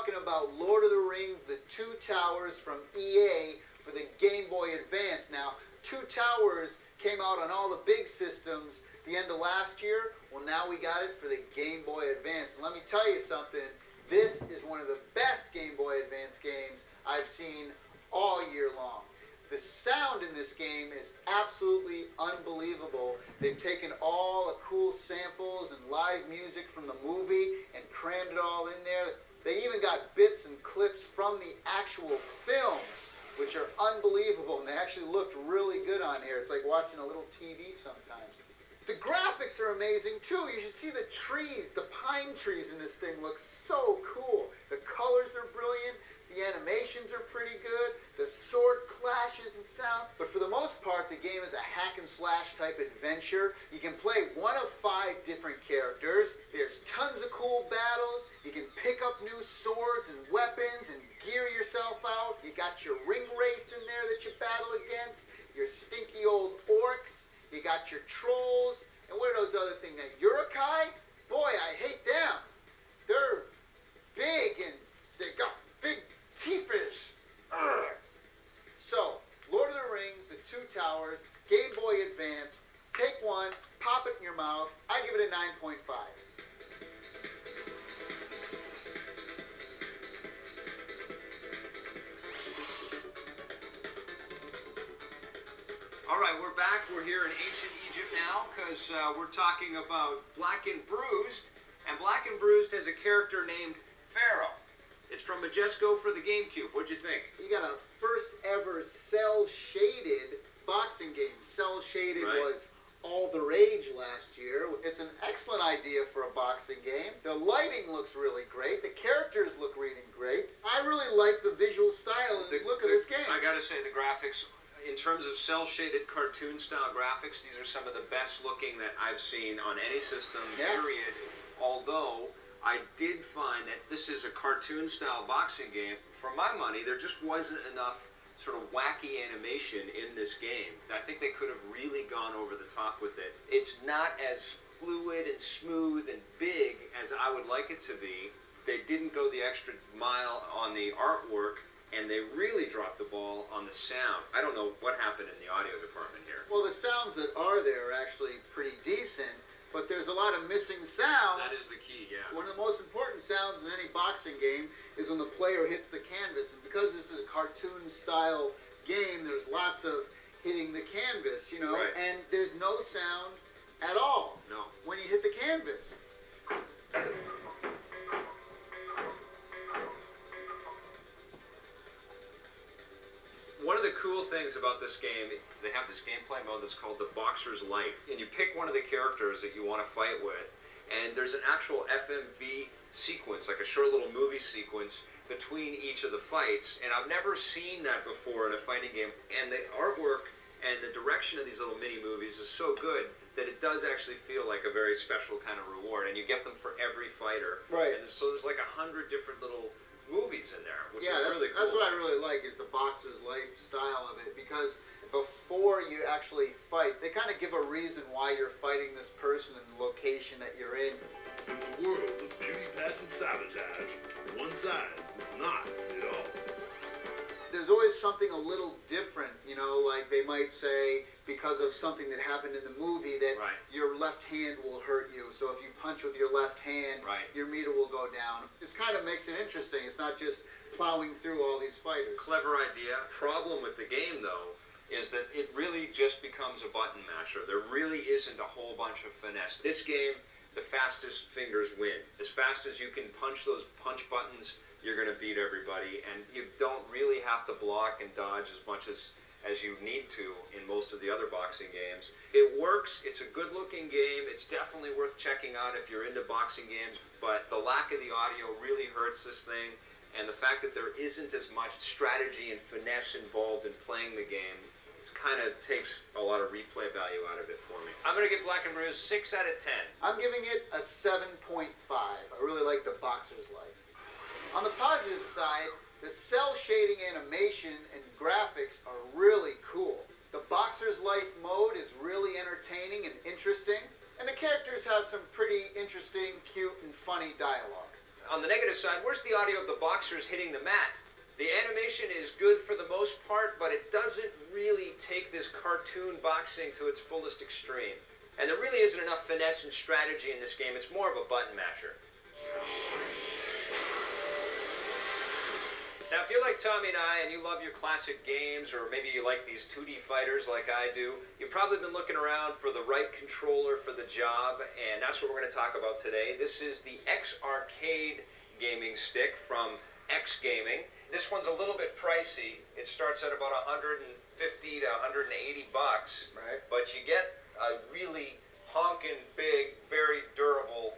talking about Lord of the Rings, The Two Towers from EA for the Game Boy Advance. Now, Two Towers came out on all the big systems the end of last year. Well, now we got it for the Game Boy Advance. And let me tell you something, this is one of the best Game Boy Advance games I've seen all year long. The sound in this game is absolutely unbelievable. They've taken all the cool samples and live music from the movie and crammed it all in there. They even got bits and clips from the actual films, which are unbelievable, and they actually looked really good on here. It's like watching a little TV sometimes. The graphics are amazing too. You should see the trees, the pine trees in this thing look so cool. The colors are brilliant. The animations are pretty good. The sword clashes and sound. But for the most part, the game is a hack and slash type adventure. You can play one of 5 different characters. There's tons of cool battles. You can pick up new swords and weapons and gear yourself out. You got your ring race in there that you battle against. Your stinky old orcs. You got your trolls. And what are those other things? That Urukai? Boy, I hate them. They're big and they got big T-fish. So, Lord of the Rings, The Two Towers, Game Boy Advance, take one, pop it in your mouth. I give it a 9.5. All right, we're back. We're here in ancient Egypt now because we're talking about Black and Bruised. And Black and Bruised has a character named Pharaoh. It's from Majesco for the GameCube. What'd you think? You got a first ever cell-shaded boxing game. Cell-shaded was all the rage last year. It's an excellent idea for a boxing game. The lighting looks really great. The characters look really great. I really like the visual style and the look of this game. I gotta say, the graphics, in terms of cell-shaded cartoon-style graphics, these are some of the best looking that I've seen on any system, period. Although I did find that this is a cartoon-style boxing game. For my money, there just wasn't enough sort of wacky animation in this game. I think they could have really gone over the top with it. It's not as fluid and smooth and big as I would like it to be. They didn't go the extra mile on the artwork, and they really dropped the ball on the sound. I don't know what happened in the audio department here. Well, the sounds that are there are actually pretty decent. But there's a lot of missing sounds. That is the key, yeah. One of the most important sounds in any boxing game is when the player hits the canvas. And because this is a cartoon-style game, there's lots of hitting the canvas, you know. And there's no sound at all when you hit the canvas. One of the cool things about this game, they have this gameplay mode that's called the Boxer's Life. And you pick one of the characters that you want to fight with, and there's an actual FMV sequence, like a short little movie sequence, between each of the fights. And I've never seen that before in a fighting game. And the artwork and the direction of these little mini-movies is so good that it does actually feel like a very special kind of reward. And you get them for every fighter. And so there's like 100 different little movies in there, which is really cool. That's what I really like, is the Boxer's Life style of it, because before you actually fight, they kind of give a reason why you're fighting this person and the location that you're in. In the world of beauty pageant sabotage, one size does not fit all. There's always something a little different, you know, like they might say, because of something that happened in the movie, that your left hand will hurt you. So if you punch with your left hand, your meter will go down. It kind of makes it interesting. It's not just plowing through all these fighters. Clever idea. Problem with the game, though, is that it really just becomes a button masher. There really isn't a whole bunch of finesse. This game, the fastest fingers win. As fast as you can punch those punch buttons, you're going to beat everybody, and you don't really have to block and dodge as much as you need to in most of the other boxing games. It works. It's a good-looking game. It's definitely worth checking out if you're into boxing games, but the lack of the audio really hurts this thing, and the fact that there isn't as much strategy and finesse involved in playing the game kind of takes a lot of replay value out of it for me. I'm going to give Black and Bruised 6 out of 10. I'm giving it a 7.5. I really like the Boxer's Life. On the positive side, the cell shading animation and graphics are really cool. The Boxer's Life mode is really entertaining and interesting, and the characters have some pretty interesting, cute, and funny dialogue. On the negative side, where's the audio of the boxers hitting the mat? The animation is good for the most part, but it doesn't really take this cartoon boxing to its fullest extreme. And there really isn't enough finesse and strategy in this game. It's more of a button masher. Now, if you're like Tommy and I, and you love your classic games, or maybe you like these 2D fighters like I do, you've probably been looking around for the right controller for the job, and that's what we're going to talk about today. This is the X Arcade gaming stick from X Gaming. This one's a little bit pricey. It starts at about 150 to 180 bucks, Right. but you get a really honking big, very durable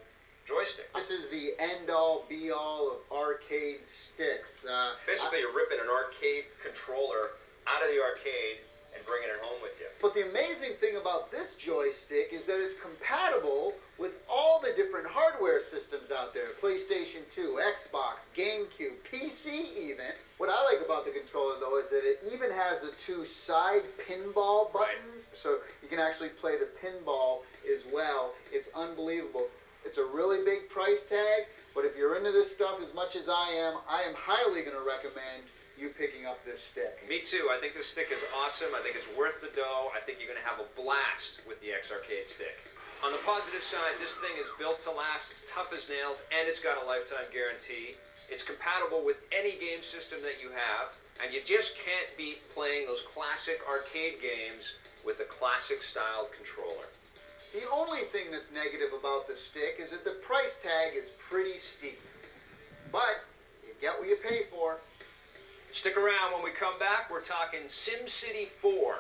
joystick. This is the end-all, be-all of arcade sticks. Basically, you're ripping an arcade controller out of the arcade and bringing it home with you. But the amazing thing about this joystick is that it's compatible with all the different hardware systems out there. PlayStation 2, Xbox, GameCube, PC even. What I like about the controller, though, is that it even has the two side pinball buttons. So you can actually play the pinball as well. It's unbelievable. It's a really big price tag, but if you're into this stuff as much as I am highly going to recommend you picking up this stick. Me too. I think this stick is awesome. I think it's worth the dough. I think you're going to have a blast with the X Arcade stick. On the positive side, this thing is built to last. It's tough as nails, and it's got a lifetime guarantee. It's compatible with any game system that you have, and you just can't beat playing those classic arcade games with a classic-styled controller. The only thing that's negative about the stick is that the price tag is pretty steep. But you get what you pay for. Stick around. When we come back, we're talking SimCity 4.